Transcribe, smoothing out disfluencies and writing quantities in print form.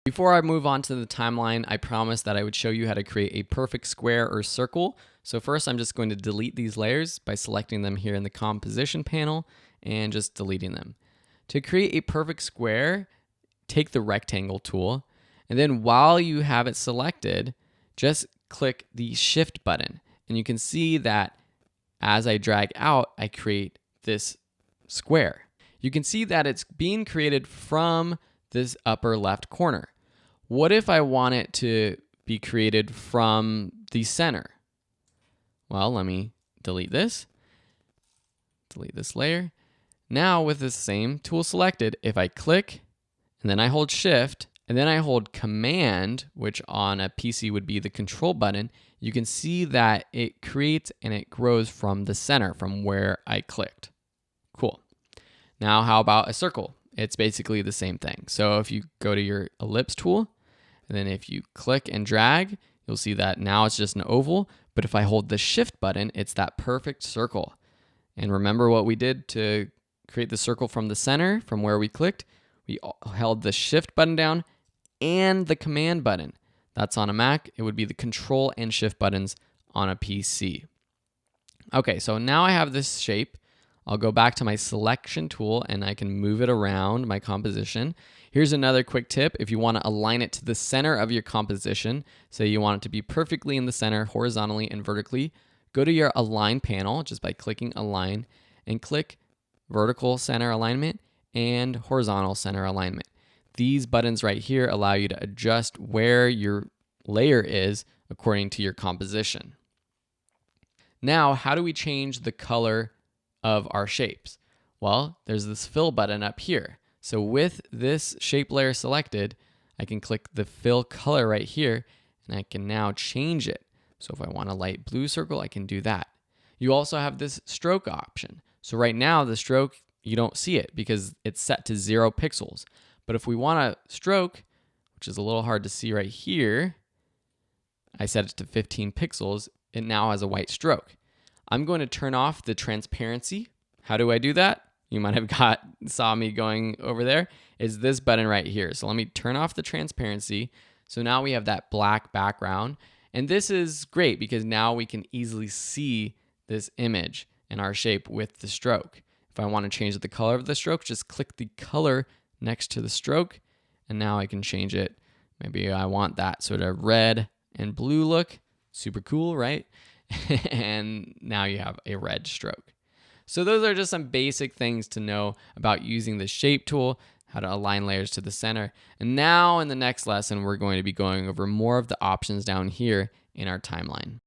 Before I move on to the timeline, I promised that I would show you how to create a perfect square or circle. So first I'm just going to delete these layers by selecting them here in the composition panel and just deleting them. To create a perfect square, take the rectangle tool, and then while you have it selected, just click the shift button. And you can see that as I drag out, I create this square. You can see that it's being created from this upper left corner. What if I want it to be created from the center? Well, let me delete this layer. Now with the same tool selected, if I click and then I hold shift and then I hold command, which on a PC would be the control button, you can see that it creates and it grows from the center, from where I clicked. Cool. Now how about a circle? It's basically the same thing. So if you go to your ellipse tool, and then if you click and drag, you'll see that now it's just an oval. But if I hold the shift button, it's that perfect circle. And remember what we did to create the circle from the center, from where we clicked? We held the shift button down and the command button. That's on a Mac. It would be the control and shift buttons on a PC. Okay, so now I have this shape. I'll go back to my selection tool and I can move it around my composition. Here's another quick tip. If you want to align it to the center of your composition, say you want it to be perfectly in the center horizontally and vertically, go to your align panel just by clicking align and click vertical center alignment and horizontal center alignment. These buttons right here allow you to adjust where your layer is according to your composition. Now, how do we change the color of our shapes? Well, there's this fill button up here. So with this shape layer selected, I can click the fill color right here and I can now change it. So if I want a light blue circle, I can do that. You also have this stroke option. So right now the stroke, you don't see it because it's set to 0 pixels. But if we want a stroke, which is a little hard to see right here, I set it to 15 pixels. It now has a white stroke. I'm going to turn off the transparency. How do I do that? You might have saw me going over there. Is this button right here. So let me turn off the transparency. So now we have that black background. And this is great because now we can easily see this image in our shape with the stroke. If I want to change the color of the stroke, just click the color next to the stroke. And now I can change it. Maybe I want that sort of red and blue look. Super cool, right? And now you have a red stroke. So those are just some basic things to know about using the shape tool, how to align layers to the center. And now in the next lesson, we're going to be going over more of the options down here in our timeline.